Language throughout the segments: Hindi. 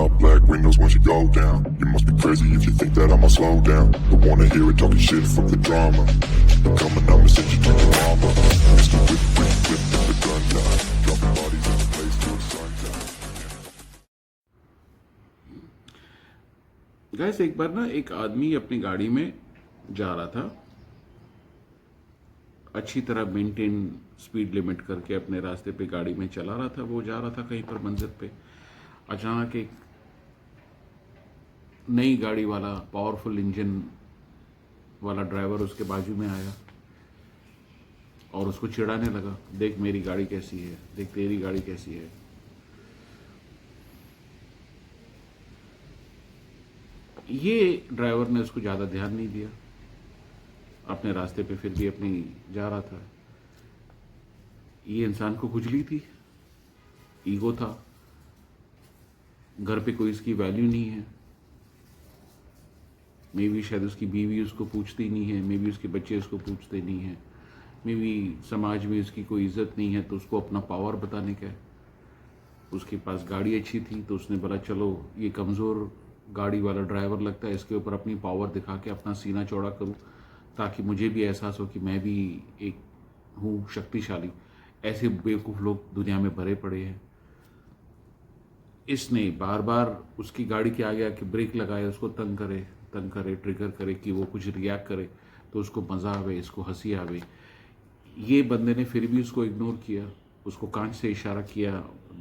up, black windows once you go down. You must be crazy if you think that I'ma slow down. Don't wanna hear it talking shit, fuck the drama. Becoming, I'ma send you to your mama. Mr. Whip, whip, whip, with the gun down. Dropping bodies in the place till the sun down. Guys, एक बार ना एक आदमी अपनी गाड़ी में जा रहा था, अच्छी तरह मेंटेन स्पीड लिमिट करके अपने रास्ते पे गाड़ी में चला रहा था। वो जा रहा था कहीं पर मंजिल पे। अचानक एक नई गाड़ी वाला पावरफुल इंजन वाला ड्राइवर उसके बाजू में आया और उसको चिढ़ाने लगा, देख मेरी गाड़ी कैसी है, देख तेरी गाड़ी कैसी है। ये ड्राइवर ने उसको ज़्यादा ध्यान नहीं दिया, अपने रास्ते पे फिर भी अपनी जा रहा था। ये इंसान को खुजली थी, ईगो था, घर पे कोई इसकी वैल्यू नहीं है। मे बी शायद उसकी बीवी उसको पूछती नहीं है, मे बी उसके बच्चे उसको पूछते नहीं हैं, मे बी समाज में उसकी कोई इज्जत नहीं है, तो उसको अपना पावर बताने का है। उसके पास गाड़ी अच्छी थी तो उसने बोला चलो ये कमज़ोर गाड़ी वाला ड्राइवर लगता है, इसके ऊपर अपनी पावर दिखा के अपना सीना चौड़ा करूं ताकि मुझे भी एहसास हो कि मैं भी एक हूँ शक्तिशाली। ऐसे बेवकूफ़ लोग दुनिया में भरे पड़े हैं। इसने बार बार उसकी गाड़ी के आगे आके ब्रेक लगाए, उसको तंग करे ट्रिगर करे कि वो कुछ रिएक्ट करे तो उसको मज़ा आवे, इसको हंसी आवे। ये बंदे ने फिर भी उसको इग्नोर किया, उसको कांच से इशारा किया,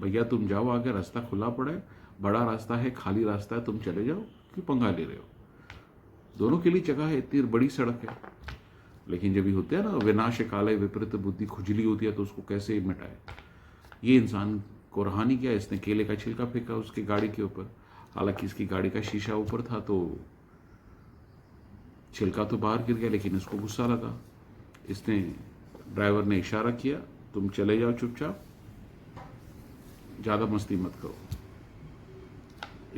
भैया तुम जाओ, आगे रास्ता खुला पड़ा है, बड़ा रास्ता है, खाली रास्ता है, तुम चले जाओ, क्यों पंगा ले रहे हो, दोनों के लिए जगह है, इतनी बड़ी सड़क है। लेकिन जब भी होते हैं ना विनाश काले विपरीत बुद्धि, खुजली होती है तो उसको कैसे मिटाए। ये इंसान को रहानी किया, इसने केले का छिलका फेंका उसकी गाड़ी के ऊपर। हालांकि इसकी गाड़ी का शीशा ऊपर था तो छिलका तो बाहर गिर गया, लेकिन इसको गुस्सा लगा। इसने ड्राइवर ने इशारा किया, तुम चले जाओ चुपचाप, ज़्यादा मस्ती मत करो।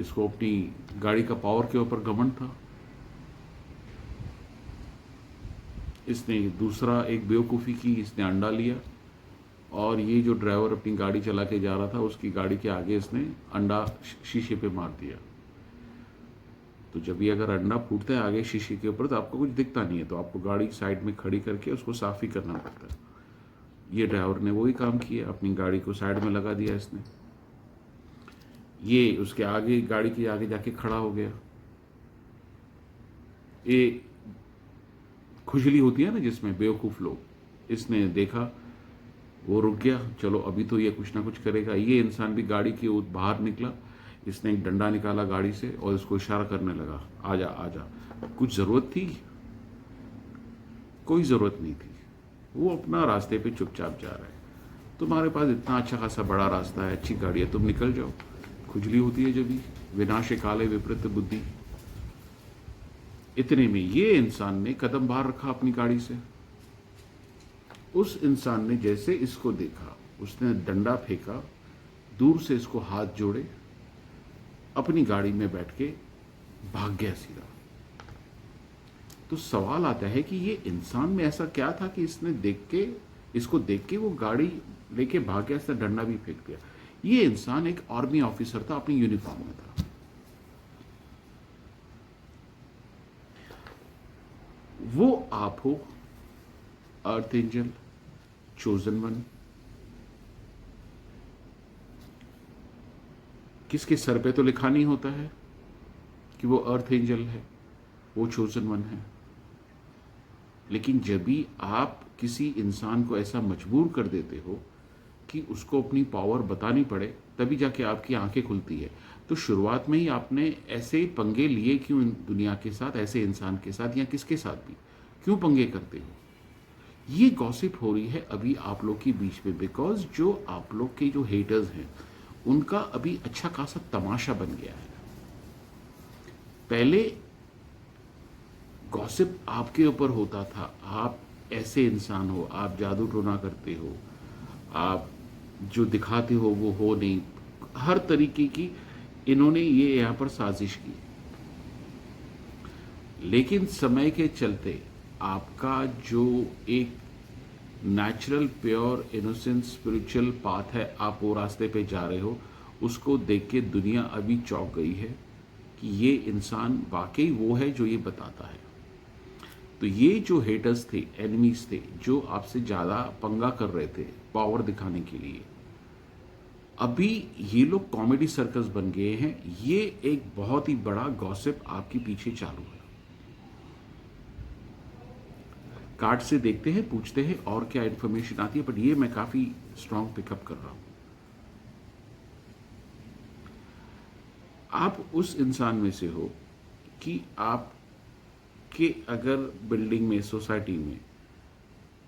इसको अपनी गाड़ी का पावर के ऊपर घमंड था। इसने दूसरा एक बेवकूफ़ी की, इसने अंडा लिया और ये जो ड्राइवर अपनी गाड़ी चला के जा रहा था उसकी गाड़ी के आगे इसने अंडा शीशे पे मार दिया। तो जब भी अगर अंडा फूटता है आगे शीशे के ऊपर तो आपको कुछ दिखता नहीं है, तो आपको गाड़ी साइड में खड़ी करके उसको साफ ही करना पड़ता है। ये ड्राइवर ने वही काम किया, अपनी गाड़ी को साइड में लगा दिया इसने। ये उसके आगे गाड़ी के आगे जाके खड़ा हो गया। ये खुजली होती है ना जिसमें बेवकूफ़ लोग, इसने देखा वो रुक गया, चलो अभी तो ये कुछ ना कुछ करेगा। ये इंसान भी गाड़ी के बाहर निकला, इसने एक डंडा निकाला गाड़ी से और इसको इशारा करने लगा, आजा आजा। कुछ ज़रूरत थी? कोई ज़रूरत नहीं थी। वो अपना रास्ते पे चुपचाप जा रहा है। तुम्हारे पास इतना अच्छा खासा बड़ा रास्ता है, अच्छी गाड़ी है, तुम निकल जाओ। खुजली होती है जब भी, विनाश काले विपरीत बुद्धि। इतने में ये इंसान ने कदम बाहर रखा अपनी गाड़ी से। उस इंसान ने जैसे इसको देखा, उसने डंडा फेंका, दूर से इसको हाथ जोड़े, अपनी गाड़ी में बैठ के भाग गया सीधा। तो सवाल आता है कि ये इंसान में ऐसा क्या था कि इसको देख के वो गाड़ी लेके भाग गया, इसने डंडा भी फेंक दिया। ये इंसान एक आर्मी ऑफिसर था, अपनी यूनिफॉर्म में था। वो आप हो, अर्थ एंजल, चोजन वन। किसके सर पे तो लिखा नहीं होता है कि वो अर्थ एंजल है, वो चोजन वन है। लेकिन जब भी आप किसी इंसान को ऐसा मजबूर कर देते हो कि उसको अपनी पावर बतानी पड़े, तभी जाके आपकी आंखें खुलती है। तो शुरुआत में ही आपने ऐसे पंगे लिए क्यों दुनिया के साथ, ऐसे इंसान के साथ या किसके साथ भी क्यों पंगे करते हो? ये गॉसिप हो रही है अभी आप लोग के बीच में, बिकॉज जो आप लोग के जो हेटर्स हैं उनका अभी अच्छा खासा तमाशा बन गया है। पहले गॉसिप आपके ऊपर होता था, आप ऐसे इंसान हो, आप जादू टोना करते हो, आप जो दिखाते हो वो हो नहीं, हर तरीके की इन्होंने ये यहाँ पर साजिश की। लेकिन समय के चलते आपका जो एक natural pure innocent spiritual path है, आप वो रास्ते पे जा रहे हो, उसको देख के दुनिया अभी चौंक गई है कि ये इंसान वाकई वो है जो ये बताता है। तो ये जो हेटर्स थे, एनिमीज थे, जो आपसे ज़्यादा पंगा कर रहे थे पावर दिखाने के लिए, अभी ये लोग कॉमेडी सर्कस बन गए हैं। ये एक बहुत ही बड़ा गॉसिप आपके पीछे चालू है। कार्ड से देखते हैं, पूछते हैं और क्या इंफॉर्मेशन आती है, बट ये मैं काफ़ी स्ट्रांग पिकअप कर रहा हूं। आप उस इंसान में से हो कि आप कि अगर बिल्डिंग में, सोसाइटी में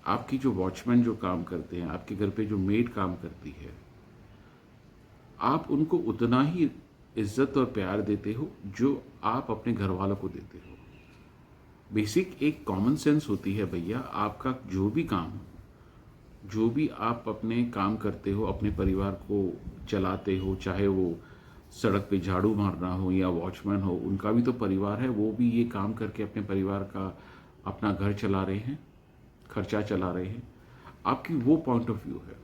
आपकी जो वॉचमैन जो काम करते हैं, आपके घर पे जो मेड काम करती है, आप उनको उतना ही इज्जत और प्यार देते हो जो आप अपने घर वालों को देते हो। बेसिक एक कॉमन सेंस होती है भैया, आपका जो भी काम, जो भी आप अपने काम करते हो, अपने परिवार को चलाते हो, चाहे वो सड़क पे झाड़ू मारना हो या वॉचमैन हो, उनका भी तो परिवार है। वो भी ये काम करके अपने परिवार का, अपना घर चला रहे हैं, खर्चा चला रहे हैं। आपकी वो पॉइंट ऑफ व्यू है।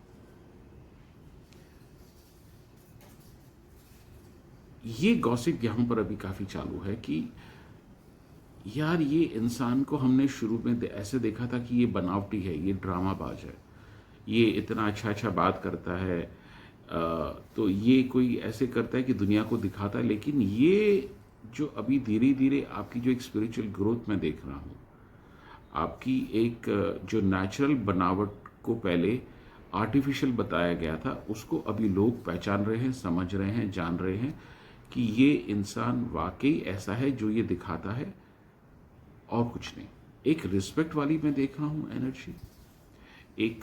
ये गॉसिप यहां पर अभी काफी चालू है कि यार ये इंसान को हमने शुरू में ऐसे देखा था कि ये बनावटी है, ये ड्रामाबाज है, ये इतना अच्छा अच्छा बात करता है, तो ये कोई ऐसे करता है कि दुनिया को दिखाता है। लेकिन ये जो अभी धीरे धीरे आपकी जो एक स्पिरिचुअल ग्रोथ मैं देख रहा हूँ, आपकी एक जो नेचुरल बनावट को पहले आर्टिफिशियल बताया गया था, उसको अभी लोग पहचान रहे हैं, समझ रहे हैं, जान रहे हैं कि ये इंसान वाकई ऐसा है जो ये दिखाता है और कुछ नहीं। एक रिस्पेक्ट वाली मैं देख रहा हूँ एनर्जी, एक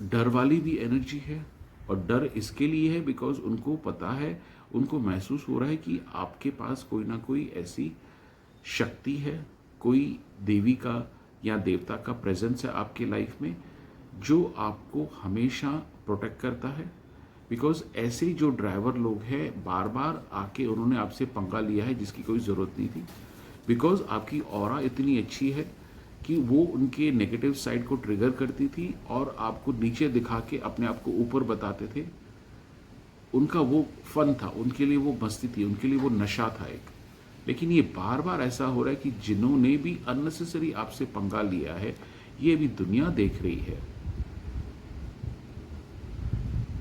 डर वाली भी एनर्जी है। और डर इसके लिए है बिकॉज उनको पता है, उनको महसूस हो रहा है कि आपके पास कोई ना कोई ऐसी शक्ति है, कोई देवी का या देवता का प्रेजेंस है आपके लाइफ में जो आपको हमेशा प्रोटेक्ट करता है। बिकॉज ऐसे जो ड्राइवर लोग हैं, बार बार आके उन्होंने आपसे पंगा लिया है जिसकी कोई ज़रूरत नहीं थी। बिकॉज आपकी ऑरा इतनी अच्छी है कि वो उनके नेगेटिव साइड को ट्रिगर करती थी और आपको नीचे दिखा के अपने आप को ऊपर बताते थे। उनका वो फन था, उनके लिए वो मस्ती थी, उनके लिए वो नशा था एक। लेकिन ये बार बार ऐसा हो रहा है कि जिन्होंने भी अननेसेसरी आपसे पंगा लिया है, ये भी दुनिया देख रही है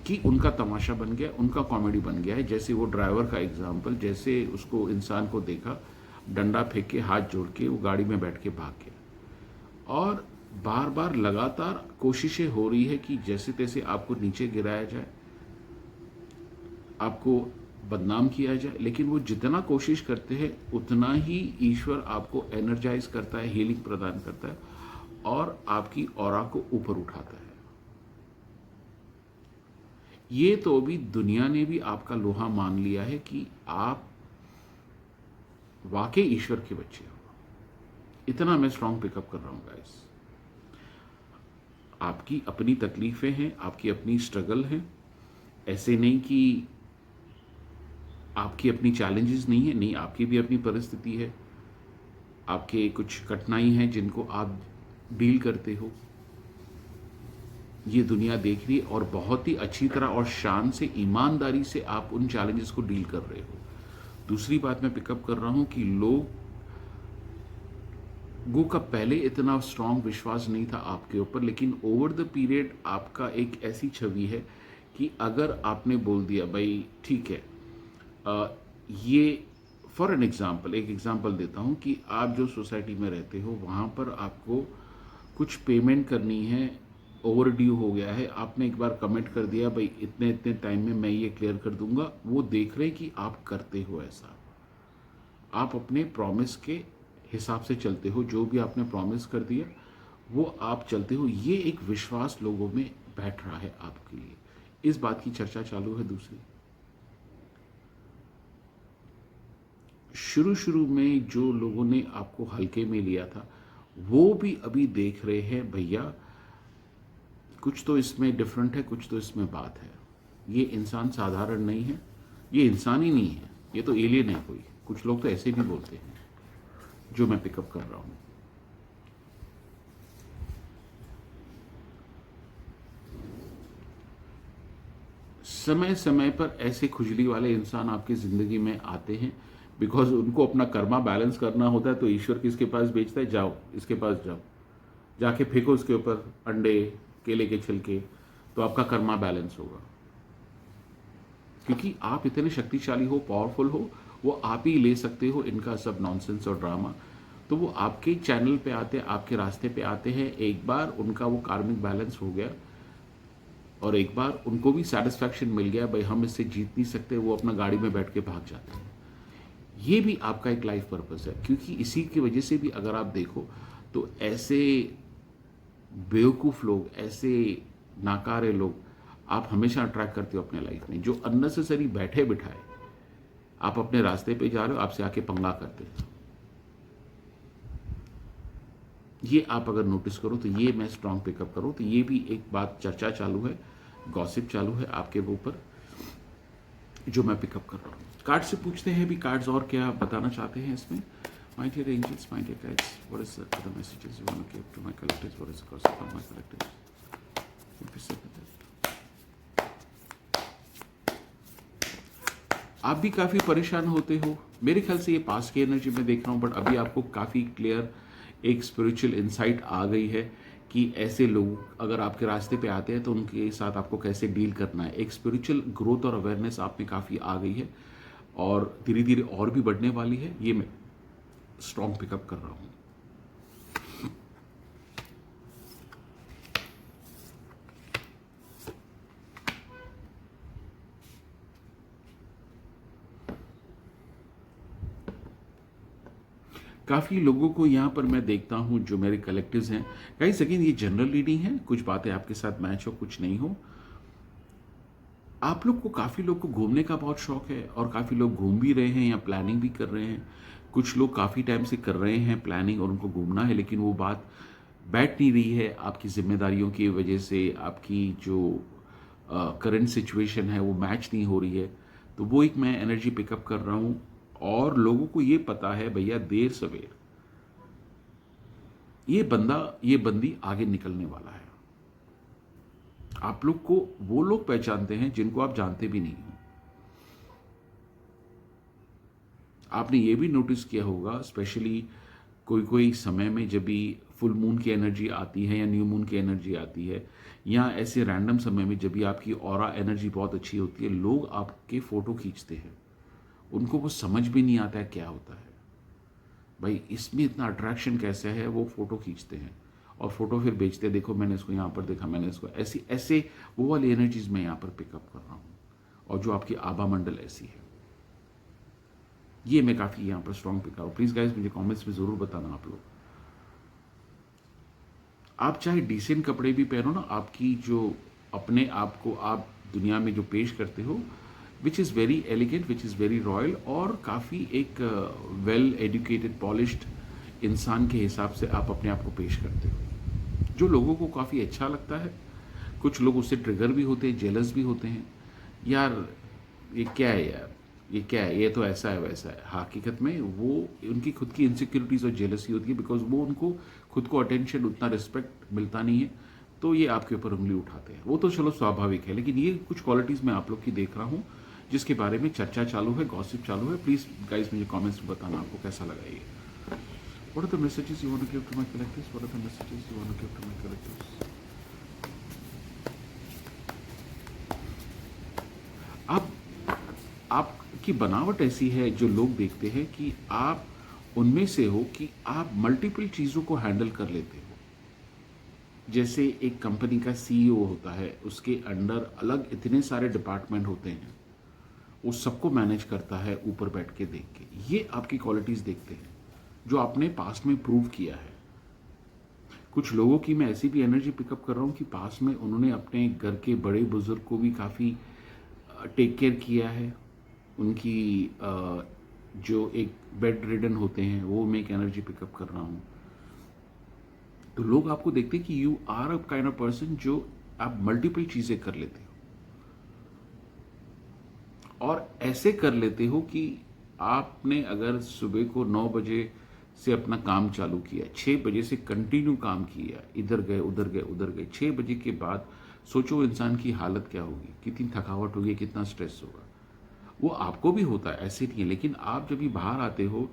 कि उनका तमाशा बन गया, उनका कॉमेडी बन गया है। जैसे वो ड्राइवर का एग्जाम्पल, जैसे उसको इंसान को देखा, डंडा फेंक के, हाथ जोड़ के वो गाड़ी में बैठ के भाग गया। और बार बार लगातार कोशिशें हो रही है कि जैसे तैसे आपको नीचे गिराया जाए, आपको बदनाम किया जाए। लेकिन वो जितना कोशिश करते हैं उतना ही ईश्वर आपको एनर्जाइज करता है, हीलिंग प्रदान करता है और आपकी ऑरा को ऊपर उठाता है। ये तो अभी दुनिया ने भी आपका लोहा मान लिया है कि आप वाकई ईश्वर के बच्चे हो। इतना मैं स्ट्रांग पिकअप कर रहा हूं गाइस। आपकी अपनी तकलीफें हैं, आपकी अपनी स्ट्रगल है। ऐसे नहीं कि आपकी अपनी चैलेंजेस नहीं है, नहीं, आपकी भी अपनी परिस्थिति है, आपके कुछ कठिनाई हैं जिनको आप डील करते हो। ये दुनिया देख रही है और बहुत ही अच्छी तरह और शान से, ईमानदारी से आप उन चैलेंजेस को डील कर रहे हो। दूसरी बात मैं पिकअप कर रहा हूं कि लोगों का पहले इतना स्ट्रांग विश्वास नहीं था आपके ऊपर, लेकिन ओवर द पीरियड आपका एक ऐसी छवि है कि अगर आपने बोल दिया भाई ठीक है, ये फॉर एन एग्जाम्पल, एक एग्जाम्पल देता हूँ कि आप जो सोसाइटी में रहते हो वहाँ पर आपको कुछ पेमेंट करनी है, ओवर ड्यू हो गया है, आपने एक बार कमिट कर दिया भाई इतने इतने टाइम में मैं ये क्लियर कर दूंगा। वो देख रहे कि आप करते हो ऐसा, आप अपने प्रॉमिस के हिसाब से चलते हो, जो भी आपने प्रॉमिस कर दिया वो आप चलते हो। ये एक विश्वास लोगों में बैठ रहा है आपके लिए। इस बात की चर्चा चालू है। दूसरी, शुरू में जो लोगों ने आपको हल्के में लिया था वो भी अभी देख रहे हैं भैया कुछ तो इसमें डिफरेंट है, कुछ तो इसमें बात है। ये इंसान साधारण नहीं है, ये इंसान ही नहीं है, ये तो एलियन है कोई। कुछ लोग तो ऐसे भी बोलते हैं, जो मैं पिकअप कर रहा हूं। समय समय पर ऐसे खुजली वाले इंसान आपकी ज़िंदगी में आते हैं, बिकॉज उनको अपना कर्मा बैलेंस करना होता है। तो ईश्वर किसके पास भेजता है, जाओ इसके पास जाओ, जाके फेंको उसके ऊपर अंडे, केले के छिलके, तो आपका कर्मा बैलेंस होगा। क्योंकि आप इतने शक्तिशाली हो, पावरफुल हो, वो आप ही ले सकते हो इनका सब नॉनसेंस और ड्रामा। तो वो आपके चैनल पे आते हैं, आपके रास्ते पे आते हैं। एक बार उनका वो कार्मिक बैलेंस हो गया और एक बार उनको भी सेटिस्फैक्शन मिल गया, भाई हम इससे जीत नहीं सकते, वो अपना गाड़ी में बैठ के भाग जाते हैं। ये भी आपका एक लाइफ पर्पस है, क्योंकि इसी की वजह से भी अगर आप देखो तो ऐसे बेवकूफ़ लोग, ऐसे नाकारे लोग आप हमेशा अट्रैक्ट करते हो अपने लाइफ में, जो अननेसेसरी बैठे बिठाए आप अपने रास्ते पे जा रहे हो, आपसे आके पंगा करते हैं। ये आप अगर नोटिस करो तो ये मैं स्ट्रॉन्ग पिकअप करूँ तो ये भी एक बात चर्चा चालू है, गॉसिप चालू है आपके ऊपर, जो मैं पिकअप कर रहा हूँ। कार्ड से पूछते हैं भी, कार्ड्स और क्या बताना चाहते हैं इसमें। My dear angels, my dear guides, what is the messages you want to give to my collectives, what is the concept for my collectives. आप भी काफ़ी परेशान होते हो, मेरे ख्याल से ये पास की एनर्जी में देख रहा हूँ, बट अभी आपको काफ़ी क्लियर एक स्पिरिचुअल इंसाइट आ गई है कि ऐसे लोग अगर आपके रास्ते पे आते हैं तो उनके साथ आपको कैसे डील करना है। एक स्पिरिचुअल ग्रोथ और अवेयरनेस आप में काफ़ी आ गई है और धीरे धीरे और भी बढ़ने वाली है, ये मैं स्ट्रॉन्ग पिकअप कर रहा हूँ। काफ़ी लोगों को यहाँ पर मैं देखता हूँ जो मेरे कलेक्टिव्स हैं। गाइस अगेन ये जनरल रीडिंग है, कुछ बातें आपके साथ मैच हो, कुछ नहीं हो। आप लोग को, काफ़ी लोग को घूमने का बहुत शौक है और काफ़ी लोग घूम भी रहे हैं या प्लानिंग भी कर रहे हैं। कुछ लोग काफ़ी टाइम से कर रहे हैं प्लानिंग और उनको घूमना है, लेकिन वो बात बैठ नहीं रही है आपकी जिम्मेदारियों की वजह से। आपकी जो करंट सिचुएशन है वो मैच नहीं हो रही है, तो वो एक मैं एनर्जी पिकअप कर रहा हूँ। और लोगों को ये पता है भैया देर सवेर ये बंदा, ये बंदी आगे निकलने वाला है। आप लोग को वो लोग पहचानते हैं जिनको आप जानते भी नहीं हो। आपने ये भी नोटिस किया होगा, स्पेशली कोई कोई समय में जब भी फुल मून की एनर्जी आती है या न्यू मून की एनर्जी आती है, या ऐसे रैंडम समय में जब भी आपकी ऑरा एनर्जी बहुत अच्छी होती है, लोग आपके फोटो खींचते हैं। उनको वो समझ भी नहीं आता है क्या होता है, भाई इसमें इतना अट्रैक्शन कैसे है। वो फोटो खींचते हैं और फोटो फिर बेचते हैं, देखो मैंने इसको यहाँ पर देखा, मैंने इसको ऐसी ऐसे वो वाली एनर्जीज मैं यहाँ पर पिकअप कर रहा हूँ। और जो आपकी आभा मंडल ऐसी है, ये मैं काफ़ी यहाँ पर स्ट्रॉन्ग पिक करूँ। प्लीज़ गाइज मुझे कमेंट्स में ज़रूर बताना आप लोग। आप चाहे डिसेंट कपड़े भी पहनो ना, आपकी जो अपने आप को आप दुनिया में जो पेश करते हो, which is very elegant, which is very royal, और काफ़ी एक वेल एजुकेटेड पॉलिश्ड इंसान के हिसाब से आप अपने आप को पेश करते हो, जो लोगों को काफ़ी अच्छा लगता है। कुछ लोग उससे ट्रिगर भी होते हैं, जेलस भी होते हैं, यार ये क्या है, यार ये क्या है, ये तो ऐसा है वैसा है। हकीकत में वो उनकी खुद की इनसिक्योरिटीज़ और जेलसी होती है, बिकॉज वो उनको खुद को अटेंशन, उतना रिस्पेक्ट मिलता नहीं है, तो ये आपके ऊपर उंगली उठाते हैं। वो तो चलो स्वाभाविक है, लेकिन ये कुछ क्वालिटीज़ मैं आप लोग की देख रहा हूँ जिसके बारे में चर्चा चालू है, गॉसिप चालू है। प्लीज़ गाइस मुझे कमेंट्स में बताना आपको कैसा लगा ये। What are the messages you want to give to my collectives? What are the messages you want to give to my collectives? आपकी बनावट ऐसी है, जो लोग देखते हैं कि आप उनमें से हो कि आप मल्टीपल चीज़ों को हैंडल कर लेते हो। जैसे एक कंपनी का सीईओ होता है, उसके अंडर अलग इतने सारे डिपार्टमेंट होते हैं, वो सबको मैनेज करता है ऊपर बैठ के देख के। ये आपकी क्वालिटीज़ देखते हैं जो आपने पास्ट में प्रूव किया है। कुछ लोगों की मैं ऐसी भी एनर्जी पिकअप कर रहा हूँ कि पास्ट में उन्होंने अपने घर के बड़े बुजुर्ग को भी काफ़ी टेक केयर किया है। उनकी जो एक बेड रिडन होते हैं, वो मैं एक एनर्जी पिकअप कर रहा हूँ। तो लोग आपको देखते हैं कि you are a kind of person जो आप मल्टीपल चीज़ें कर लेते हो, और ऐसे कर लेते हो कि आपने अगर सुबह को 9 बजे से अपना काम चालू किया, 6 बजे से कंटिन्यू काम किया, इधर गए उधर गए उधर गए, 6 बजे के बाद सोचो इंसान की हालत क्या होगी, कितनी थकावट होगी, कितना स्ट्रेस होगा। वो आपको भी होता है, ऐसे नहीं है, लेकिन आप जब भी बाहर आते हो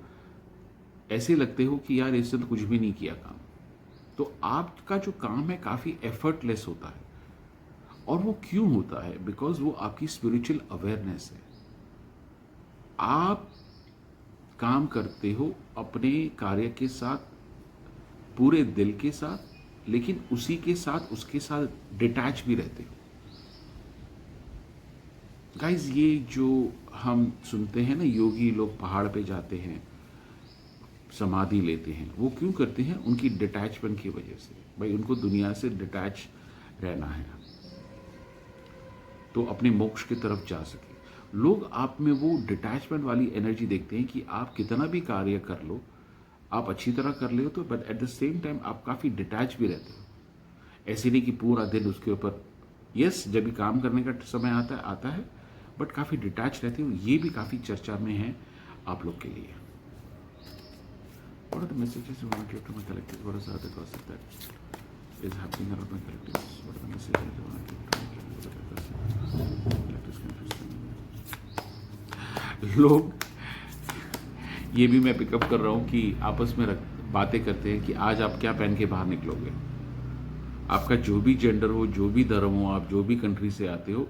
ऐसे लगते हो कि यार इससे तो कुछ भी नहीं किया काम। तो आपका जो काम है काफ़ी एफर्टलेस होता है। और वो क्यों होता है? बिकॉज वो आपकी स्पिरिचुअल अवेयरनेस है। आप काम करते हो अपने कार्य के साथ, पूरे दिल के साथ, लेकिन उसी के साथ उसके साथ डिटैच भी रहते हो। गाइज, ये जो हम सुनते हैं ना, योगी लोग पहाड़ पे जाते हैं, समाधि लेते हैं, वो क्यों करते हैं? उनकी डिटैचमेंट की वजह से। भाई उनको दुनिया से डिटैच रहना है तो अपने मोक्ष की तरफ जा सके। लोग आप में वो डिटैचमेंट वाली एनर्जी देखते हैं कि आप कितना भी कार्य कर लो, आप अच्छी तरह कर ले हो तो, but at the same time आप काफ़ी डिटैच भी रहते हो। ऐसे नहीं कि पूरा दिन उसके ऊपर, यस जब भी काम करने का समय आता है, बट काफ़ी डिटैच रहते हो। ये भी काफ़ी चर्चा में है आप लोग के लिए। What are the messages you want to give to my collectives? What is the other gossip that is happening around my collectives? What are the messages you want to give to my collectives? Collectives can understand. लोग, ये भी मैं पिकअप कर रहा हूँ कि आपस में बातें करते हैं कि आज आप क्या पहन के बाहर निकलोगे। आपका जो भी जेंडर हो, जो भी धर्म हो, आप जो भी कंट्री से आते हो,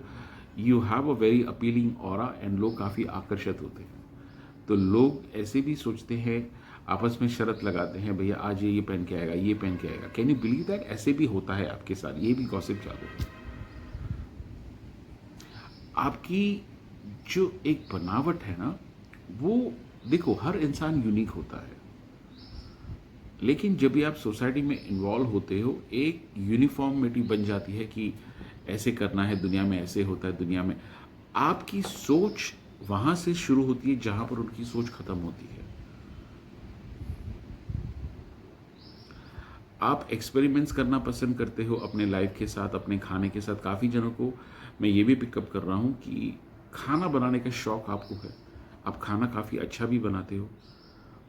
you have a very appealing aura and लोग काफ़ी आकर्षित होते हैं। तो लोग ऐसे भी सोचते हैं, आपस में शर्त लगाते हैं, भैया आज ये पहन के आएगा, ये पहन के आएगा। Can you believe that? ऐसे भी होता है आपके साथ, ये भी गॉसिप चालू है। आपकी जो एक बनावट है ना, वो देखो हर इंसान यूनिक होता है, लेकिन जब भी आप सोसाइटी में इन्वॉल्व होते हो, एक यूनिफॉर्मिटी बन जाती है कि ऐसे करना है, दुनिया में ऐसे होता है, दुनिया में आपकी सोच वहां से शुरू होती है जहां पर उनकी सोच खत्म होती है। आप एक्सपेरिमेंट्स करना पसंद करते हो अपने लाइफ के साथ, अपने खाने के साथ। काफ़ी जनों को मैं ये भी पिकअप कर रहा हूँ कि खाना बनाने का शौक़ आपको है, आप खाना काफ़ी अच्छा भी बनाते हो।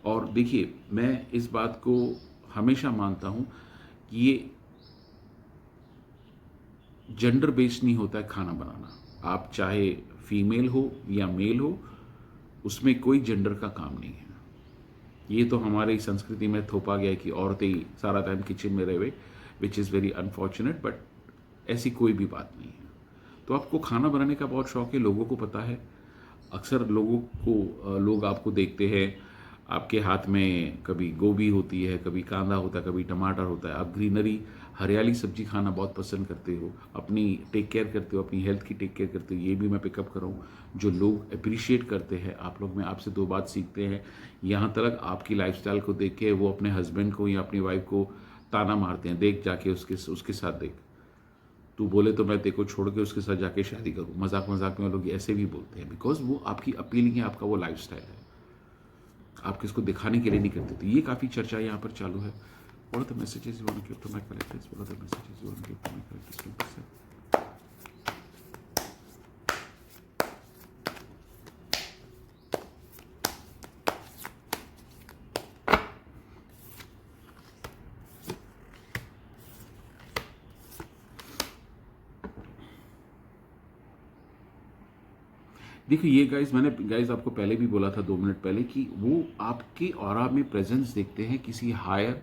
और देखिए, मैं इस बात को हमेशा मानता हूँ कि ये जेंडर बेस्ड नहीं होता है खाना बनाना। आप चाहे फीमेल हो या मेल हो, उसमें कोई जेंडर का काम नहीं है। ये तो हमारी संस्कृति में थोपा गया है कि औरतें ही सारा टाइम किचन में रहे, which is very unfortunate, but ऐसी कोई भी बात नहीं है। तो आपको खाना बनाने का बहुत शौक है, लोगों को पता है। अक्सर लोग आपको देखते हैं, आपके हाथ में कभी गोभी होती है, कभी कांदा होता है, कभी टमाटर होता है। आप ग्रीनरी, हरियाली सब्जी खाना बहुत पसंद करते हो, अपनी टेक केयर करते हो, अपनी हेल्थ की टेक केयर करते हो। ये भी मैं पिकअप कर रहा हूँ। जो लोग अप्रिशिएट करते हैं आप लोग में, आपसे दो बात सीखते हैं। यहाँ तक आपकी लाइफस्टाइल को देख के वो अपने हस्बैंड को या अपनी वाइफ को ताना मारते हैं, देख जाके उसके साथ देख, तू बोले तो मैं तेरे को छोड़ के उसके साथ जाके शादी करूँ। मजाक मजाक में लोग ऐसे भी बोलते हैं, बिकॉज वो आपकी अपीलिंग है, आपका वो लाइफस्टाइल है, आप किसको दिखाने के लिए नहीं करते। तो ये काफ़ी चर्चा यहाँ पर चालू है। What are the messages you want to give to my collectors? What are the messages you want to give to my collectors? 10%. देखिए ये मैंने आपको पहले भी बोला था 2 मिनट पहले कि वो आपके ऑरा में प्रेजेंस देखते हैं, किसी हायर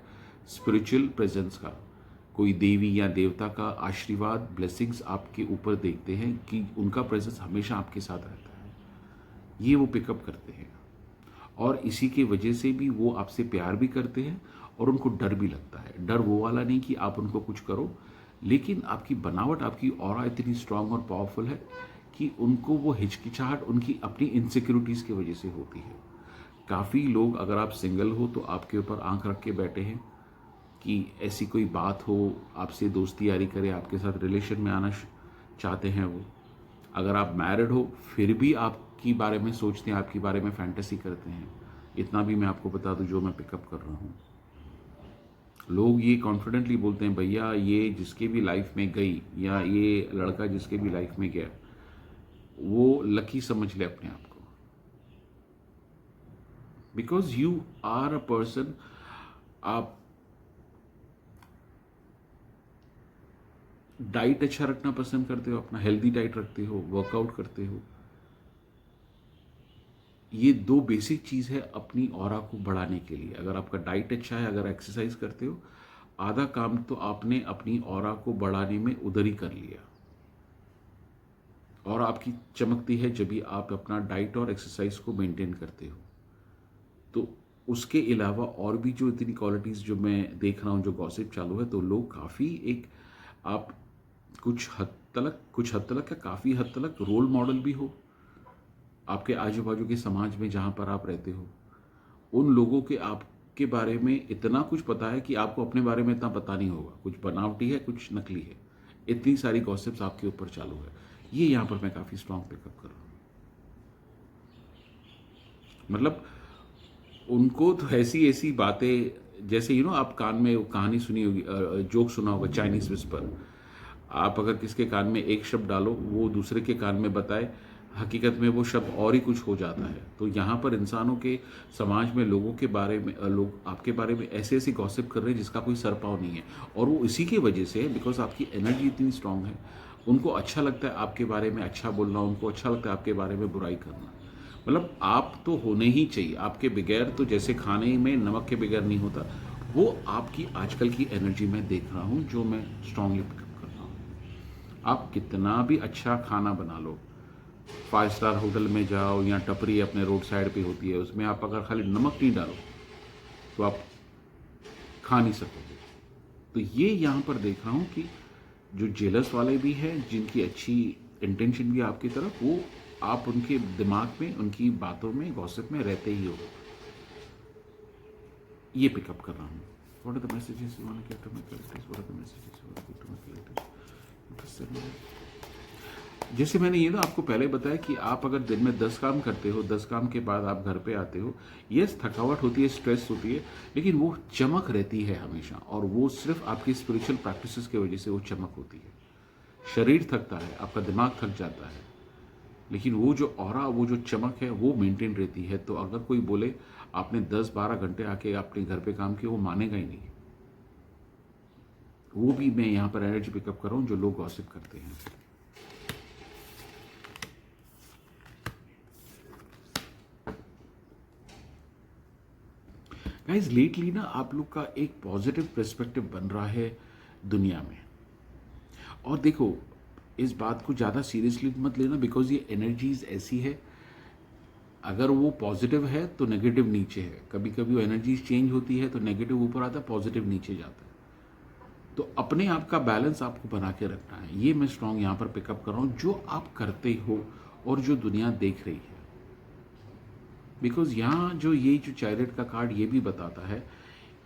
स्पिरिचुअल प्रेजेंस का, कोई देवी या देवता का आशीर्वाद, ब्लेसिंग्स आपके ऊपर देखते हैं कि उनका प्रेजेंस हमेशा आपके साथ रहता है। ये वो पिकअप करते हैं और इसी की वजह से भी वो आपसे प्यार भी करते हैं और उनको डर भी लगता है। डर वो वाला नहीं कि आप उनको कुछ करो, लेकिन आपकी बनावट, आपकी ऑरा इतनी स्ट्रांग और पावरफुल है कि उनको वो हिचकिचाहट उनकी अपनी इनसिक्योरिटीज़ की वजह से होती है। काफ़ी लोग, अगर आप सिंगल हो तो आपके ऊपर आंख रख के बैठे हैं कि ऐसी कोई बात हो, आपसे दोस्ती यारी करे, आपके साथ रिलेशन में आना चाहते हैं वो। अगर आप मैरिड हो फिर भी आपकी बारे में सोचते हैं, आपके बारे में फैंटेसी करते हैं। इतना भी मैं आपको बता दूं जो मैं पिकअप कर रहा हूँ। लोग ये कॉन्फिडेंटली बोलते हैं, भैया ये जिसके भी लाइफ में गई या ये लड़का जिसके भी लाइफ में गया, वो लकी समझ ले अपने आप को, because you are a person. आप डाइट अच्छा रखना पसंद करते हो, अपना हेल्दी डाइट रखते हो, वर्कआउट करते हो, ये दो बेसिक चीज़ है अपनी ऑरा को बढ़ाने के लिए। अगर आपका डाइट अच्छा है, अगर एक्सरसाइज करते हो, आधा काम तो आपने अपनी ऑरा को बढ़ाने में उधर ही कर लिया। और आपकी चमकती है जब भी आप अपना डाइट और एक्सरसाइज को मेंटेन करते हो। तो उसके अलावा और भी जो इतनी क्वालिटीज़ जो मैं देख रहा हूँ जो गॉसिप चालू है, तो लोग काफ़ी एक आप कुछ हद तक या काफ़ी हद तक रोल मॉडल भी हो आपके आजू बाजू के समाज में जहाँ पर आप रहते हो। उन लोगों के आपके बारे में इतना कुछ पता है कि आपको अपने बारे में इतना पता नहीं होगा। कुछ बनावटी है, कुछ नकली है, इतनी सारी गॉसिप्स आपके ऊपर चालू है। ये यहाँ पर मैं काफ़ी स्ट्रांग पिकअप कर रहा हूँ। मतलब उनको तो ऐसी ऐसी बातें, जैसे आप कान में कहानी सुनी होगी, जोक सुना होगा, चाइनीज विस्पर। आप अगर किसके कान में एक शब्द डालो, वो दूसरे के कान में बताए, हकीकत में वो शब्द और ही कुछ हो जाता है। तो यहाँ पर इंसानों के समाज में लोगों के बारे में लोग आपके बारे में ऐसे ऐसे गॉसिप कर रहे हैं जिसका कोई सर पाँव नहीं है। और वो इसी की वजह से है, बिकॉज आपकी एनर्जी इतनी स्ट्रांग है। उनको अच्छा लगता है आपके बारे में अच्छा बोलना, उनको अच्छा लगता है आपके बारे में बुराई करना। मतलब आप तो होने ही चाहिए, आपके बगैर तो जैसे खाने में नमक के बगैर नहीं होता, वो आपकी आजकल की एनर्जी में देख रहा हूँ, जो मैं स्ट्रांगली पिकअप कर रहा हूँ। आप कितना भी अच्छा खाना बना लो, 5 स्टार होटल में जाओ या टपरी अपने रोड साइड पे होती है, उसमें आप अगर खाली नमक नहीं डालो तो आप खा नहीं सकोगे। तो ये यहाँ पर देख रहा हूँ कि जो जेलस वाले भी हैं, जिनकी अच्छी इंटेंशन भी आपकी तरफ, वो आप उनके दिमाग में, उनकी बातों में, गॉसिप में रहते ही हो। ये पिकअप कर रहा हूँ। What are the messages you want to give to my collectors? What are the messages you want to give to my collectors? जैसे मैंने ये आपको पहले बताया कि आप अगर दिन में 10 काम करते हो, 10 काम के बाद आप घर पे आते हो, यस थकावट होती है, स्ट्रेस होती है, लेकिन वो चमक रहती है हमेशा। और वो सिर्फ आपकी स्पिरिचुअल प्रैक्टिसेस की वजह से वो चमक होती है। शरीर थकता है, आपका दिमाग थक जाता है, लेकिन वो जो ऑरा, वो जो चमक है, वो मेंटेन रहती है। तो अगर कोई बोले आपने 10-12 घंटे आके अपने घर पे काम किया, वो मानेगा ही नहीं। वो भी मैं यहाँ पर एनर्जी पिकअप कर रहा हूँ जो लोग गॉसिप करते हैं। गाइस, लेटली ना आप लोग का एक पॉजिटिव पर्सपेक्टिव बन रहा है दुनिया में। और देखो, इस बात को ज़्यादा सीरियसली मत लेना, बिकॉज ये एनर्जीज ऐसी है, अगर वो पॉजिटिव है तो नेगेटिव नीचे है। कभी कभी वो एनर्जीज चेंज होती है तो नेगेटिव ऊपर आता है, पॉजिटिव नीचे जाता है। तो अपने आप का बैलेंस आपको बना के रखना है। ये मैं स्ट्रांग यहाँ पर पिकअप कर रहा हूँ, जो आप करते हो और जो दुनिया देख रही है। बिकॉज यहाँ जो चैरियट का कार्ड ये भी बताता है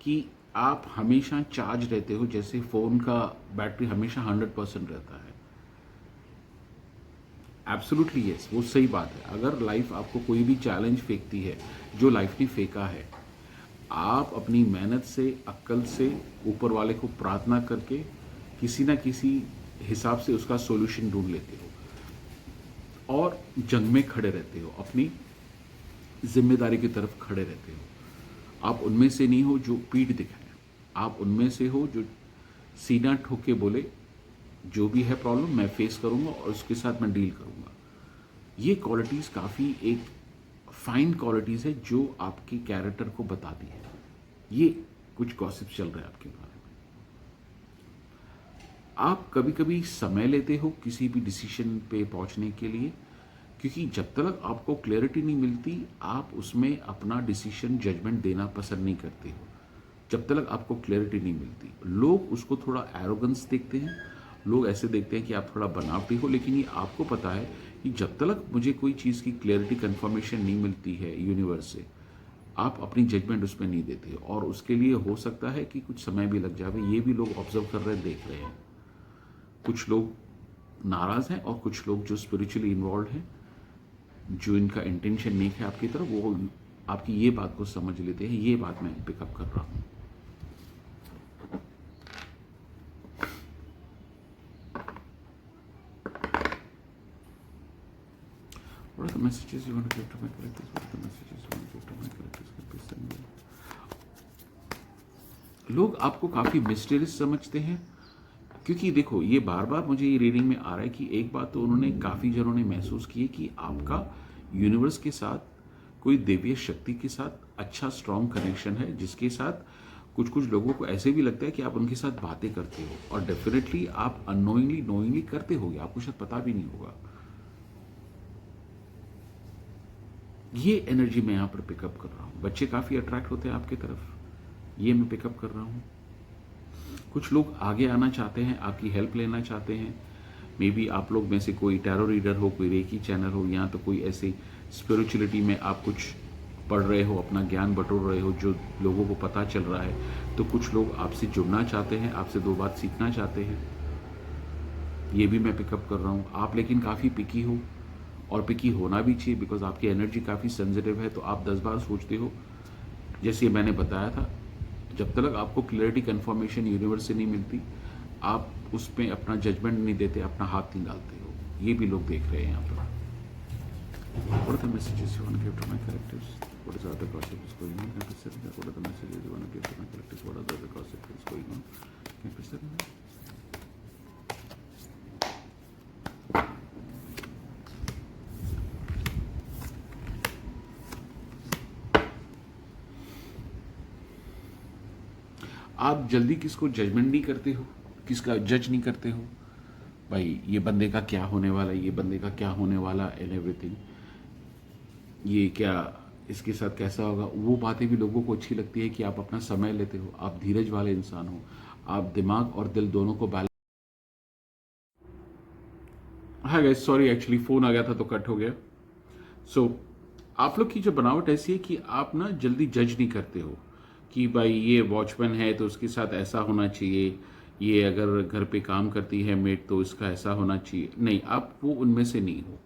कि आप हमेशा चार्ज रहते हो, जैसे फ़ोन का बैटरी हमेशा 100% रहता है। एब्सोल्युटली यस, वो सही बात है। अगर लाइफ आपको कोई भी चैलेंज फेंकती है, जो लाइफ ने फेंका है, आप अपनी मेहनत से, अक्ल से, ऊपर वाले को प्रार्थना करके किसी ना किसी हिसाब से उसका सॉल्यूशन ढूंढ लेते हो और जंग में खड़े रहते हो, अपनी जिम्मेदारी की तरफ खड़े रहते हो। आप उनमें से नहीं हो जो पीठ दिखाए, आप उनमें से हो जो सीना ठोक के बोले जो भी है प्रॉब्लम मैं फेस करूंगा और उसके साथ मैं डील करूंगा। ये क्वालिटीज़ काफ़ी एक फाइन क्वालिटीज़ है जो आपके कैरेक्टर को बताती है। ये कुछ गॉसिप चल रहा है आपके बारे में। आप कभी कभी समय लेते हो किसी भी डिसीजन पे पहुंचने के लिए, क्योंकि जब तक आपको क्लैरिटी नहीं मिलती, आप उसमें अपना डिसीजन, जजमेंट देना पसंद नहीं करते हो। जब तक आपको क्लैरिटी नहीं मिलती, लोग उसको थोड़ा एरोगेंस देखते हैं, लोग ऐसे देखते हैं कि आप थोड़ा बनावटी हो। लेकिन ये आपको पता है कि जब तक मुझे कोई चीज़ की क्लैरिटी, कंफर्मेशन नहीं मिलती है यूनिवर्स से, आप अपनी जजमेंट उसमें नहीं देते। और उसके लिए हो सकता है कि कुछ समय भी लग जाए। ये भी लोग ऑब्जर्व कर रहे हैं, देख रहे हैं। कुछ लोग नाराज़ हैं और कुछ लोग जो स्पिरिचुअली इन्वॉल्व हैं, जो इनका इंटेंशन नेक है आपकी तरफ, वो आपकी ये बात को समझ लेते हैं। ये बात मैं पिकअप कर रहा हूँ। What are the messages you want to give to my collectors? What are the messages you want to give to my collectors? Please send me. लोग आपको काफ़ी मिस्टीरियस समझते हैं, क्योंकि देखो ये बार बार मुझे ये रीडिंग में आ रहा है कि एक बात तो उन्होंने काफ़ी जनों ने महसूस की है कि आपका यूनिवर्स के साथ कोई देवीय शक्ति के साथ अच्छा स्ट्रॉन्ग कनेक्शन है, जिसके साथ कुछ कुछ लोगों को ऐसे भी लगता है कि आप उनके साथ बातें करते हो और डेफिनेटली आप अननोइंगली नोइंगली करते होगे, आपको शायद पता भी नहीं होगा। ये एनर्जी मैं यहां पर पिकअप कर रहा हूं। बच्चे काफी अट्रैक्ट होते हैं आपकी तरफ, ये मैं पिकअप कर रहा हूं। कुछ लोग आगे आना चाहते हैं, आपकी हेल्प लेना चाहते हैं। मे बी आप लोग में से कोई टैरो रीडर हो, कोई रेकी चैनल हो, या तो कोई ऐसे स्पिरिचुअलिटी में आप कुछ पढ़ रहे हो, अपना ज्ञान बटोर रहे हो जो लोगों को पता चल रहा है। तो कुछ लोग आपसे जुड़ना चाहते हैं, आपसे दो बात सीखना चाहते हैं, ये भी मैं पिकअप कर रहा हूँ। आप लेकिन काफ़ी पिकी हो, और पिकी होना भी चाहिए, बिकॉज आपकी एनर्जी काफ़ी सेंसिटिव है। तो आप 10 बार सोचते हो। जैसे मैंने बताया था, जब तक आपको क्लैरिटी कंफर्मेशन यूनिवर्स से नहीं मिलती, आप उसमें अपना जजमेंट नहीं देते, अपना हाथ नहीं डालते हो। ये भी लोग देख रहे हैं यहाँ पर। What are the messages you want to give to my collectives? What is the other gossip is going on? Can you present that? What are the messages you want to give to my collectives? What are the other gossip is going on? Can you present that? आप जल्दी किसको जजमेंट नहीं करते हो, किसका जज नहीं करते हो। भाई ये बंदे का क्या होने वाला, ये बंदे का क्या होने वाला एंड एवरीथिंग, ये क्या इसके साथ कैसा होगा, वो बातें भी लोगों को अच्छी लगती है कि आप अपना समय लेते हो, आप धीरज वाले इंसान हो, आप दिमाग और दिल दोनों को बैलेंस। हाँ गाइस, सॉरी एक्चुअली फ़ोन आ गया था तो कट हो गया। सो आप लोग की जो बनावट ऐसी है कि आप ना जल्दी जज नहीं करते हो कि भाई ये वॉचमैन है तो उसके साथ ऐसा होना चाहिए, ये अगर घर पे काम करती है मेड तो इसका ऐसा होना चाहिए। नहीं, आप वो उनमें से नहीं हो।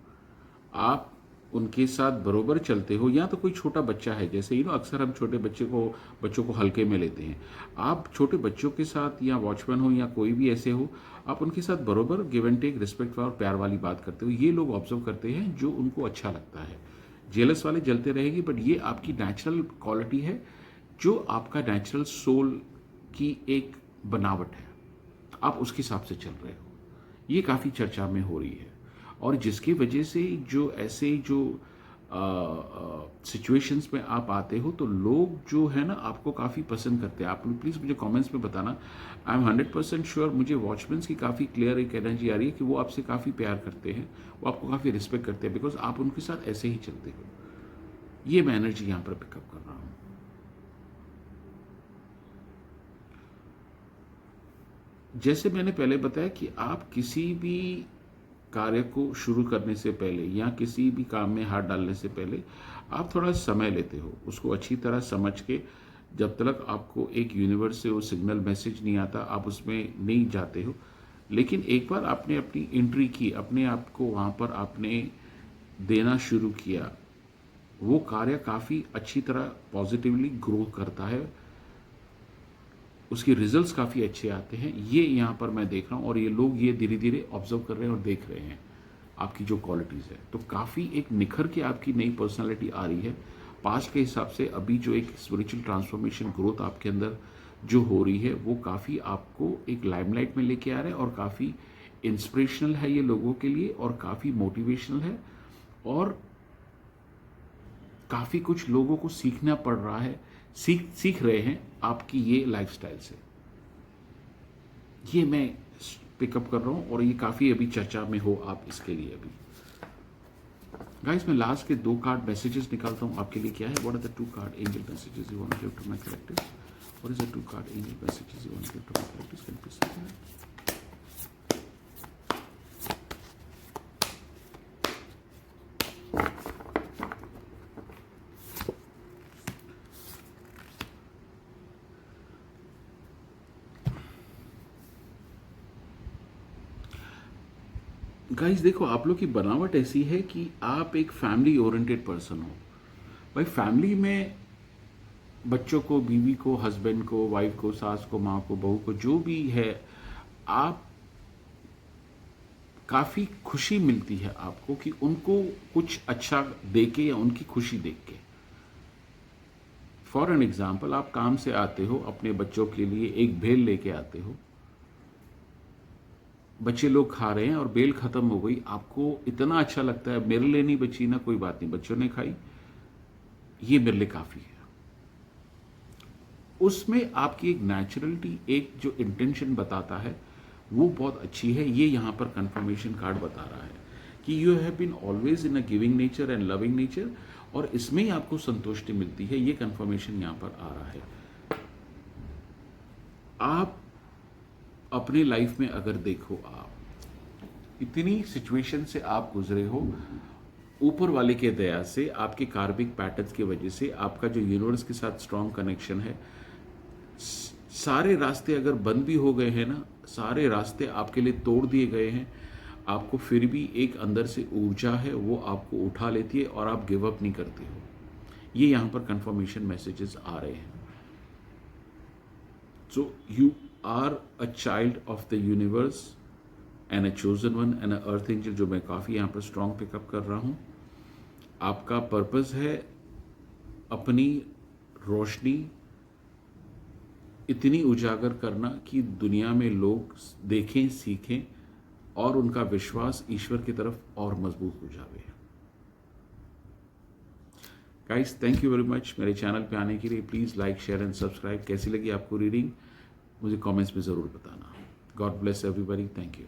आप उनके साथ बरोबर चलते हो। या तो कोई छोटा बच्चा है, जैसे अक्सर हम छोटे बच्चों को हल्के में लेते हैं। आप छोटे बच्चों के साथ, या वॉचमैन हो या कोई भी ऐसे हो, आप उनके साथ बरोबर गिव एंड टेक, रिस्पेक्ट और प्यार वाली बात करते हो। ये लोग ऑब्जर्व करते हैं जो उनको अच्छा लगता है। जेलस वाले जलते रहेगी, बट ये आपकी नेचुरल क्वालिटी है, जो आपका नेचुरल सोल की एक बनावट है। आप उसके हिसाब से चल रहे हो। ये काफ़ी चर्चा में हो रही है, और जिसकी वजह से जो ऐसे जो सिचुएशंस में आप आते हो तो लोग जो है ना आपको काफ़ी पसंद करते हैं। आप प्लीज़ मुझे कमेंट्स में बताना। आई एम 100% श्योर, मुझे वॉचमैन्स की काफ़ी क्लियर एक एनर्जी आ रही है कि वो आपसे काफ़ी प्यार करते हैं, वो आपको काफ़ी रिस्पेक्ट करते हैं, बिकॉज आप उनके साथ ऐसे ही चलते हो। ये मैं एनर्जी यहाँ पर पिकअप कर रहा हूँ। जैसे मैंने पहले बताया कि आप किसी भी कार्य को शुरू करने से पहले या किसी भी काम में हाथ डालने से पहले आप थोड़ा समय लेते हो, उसको अच्छी तरह समझ के। जब तक आपको एक यूनिवर्स से वो सिग्नल मैसेज नहीं आता, आप उसमें नहीं जाते हो। लेकिन एक बार आपने अपनी एंट्री की, अपने आप को वहाँ पर आपने देना शुरू किया, वो कार्य काफ़ी अच्छी तरह पॉजिटिवली ग्रो करता है, उसके रिजल्ट्स काफ़ी अच्छे आते हैं। ये यहाँ पर मैं देख रहा हूँ, और ये लोग ये धीरे धीरे ऑब्जर्व कर रहे हैं और देख रहे हैं आपकी जो क्वालिटीज़ है। तो काफ़ी एक निखर के आपकी नई पर्सनालिटी आ रही है। पास्ट के हिसाब से अभी जो एक स्पिरिचुअल ट्रांसफॉर्मेशन ग्रोथ आपके अंदर जो हो रही है, वो काफ़ी आपको एक लाइमलाइट में लेके आ रहा है, और काफ़ी इंस्पिरेशनल है ये लोगों के लिए, और काफ़ी मोटिवेशनल है, और काफ़ी कुछ लोगों को सीखना पड़ रहा है, सीख रहे हैं आपकी ये लाइफस्टाइल से। ये मैं पिकअप कर रहा हूँ, और ये काफ़ी अभी चर्चा में हो आप इसके लिए अभी। गाइस, मैं लास्ट के 2 कार्ड मैसेजेस निकालता हूँ आपके लिए। क्या है? What are the 2 card angel messages you want to give to my collectives? What is the 2 card angel messages you want to give to my collectives? Can you please say that? Guys देखो, आप लोग की बनावट ऐसी है कि आप एक फैमिली ओरिएंटेड पर्सन हो। भाई फैमिली में बच्चों को, बीवी को, हस्बैंड को, वाइफ को, सास को, माँ को, बहू को, जो भी है, आप काफ़ी खुशी मिलती है आपको कि उनको कुछ अच्छा दे के या उनकी खुशी देख के। फॉर एन एग्जाम्पल, आप काम से आते हो, अपने बच्चों के लिए एक भेल लेके आते हो, बच्चे लोग खा रहे हैं और बेल ख़त्म हो गई, आपको इतना अच्छा लगता है मेरे लिए नहीं बची ना, कोई बात नहीं, बच्चों ने खाई, ये मेरे लिए काफ़ी है। उसमें आपकी एक नेचुरलिटी, एक जो इंटेंशन बताता है वो बहुत अच्छी है। ये यहाँ पर कंफर्मेशन कार्ड बता रहा है कि you have been always in a giving nature and loving nature, और इसमें ही आपको संतुष्टि मिलती है। ये कंफर्मेशन यहाँ पर आ रहा है। आप अपनी लाइफ में अगर देखो, आप इतनी सिचुएशन से आप गुजरे हो, ऊपर वाले के दया से, आपके कार्मिक पैटर्न्स की वजह से, आपका जो यूनिवर्स के साथ स्ट्रॉन्ग कनेक्शन है, सारे रास्ते अगर बंद भी हो गए हैं ना, सारे रास्ते आपके लिए तोड़ दिए गए हैं, आपको फिर भी एक अंदर से ऊर्जा है, वो आपको उठा लेती है और आप गिव अप नहीं करते हो। ये यहाँ पर कंफर्मेशन मैसेजेस आ रहे हैं। So you are a child of the universe and a chosen one and a earth angel, जो मैं काफ़ी यहाँ पर स्ट्रॉन्ग पिकअप कर रहा हूँ। आपका पर्पस है अपनी रोशनी इतनी उजागर करना कि दुनिया में लोग देखें, सीखें और उनका विश्वास ईश्वर की तरफ और मजबूत हो जावे। Guys, thank you very much मेरे चैनल पे आने के लिए। Please like, share and subscribe. कैसी लगी आपको रीडिंग मुझे कमेंट्स में ज़रूर बताना। God bless everybody. Thank you.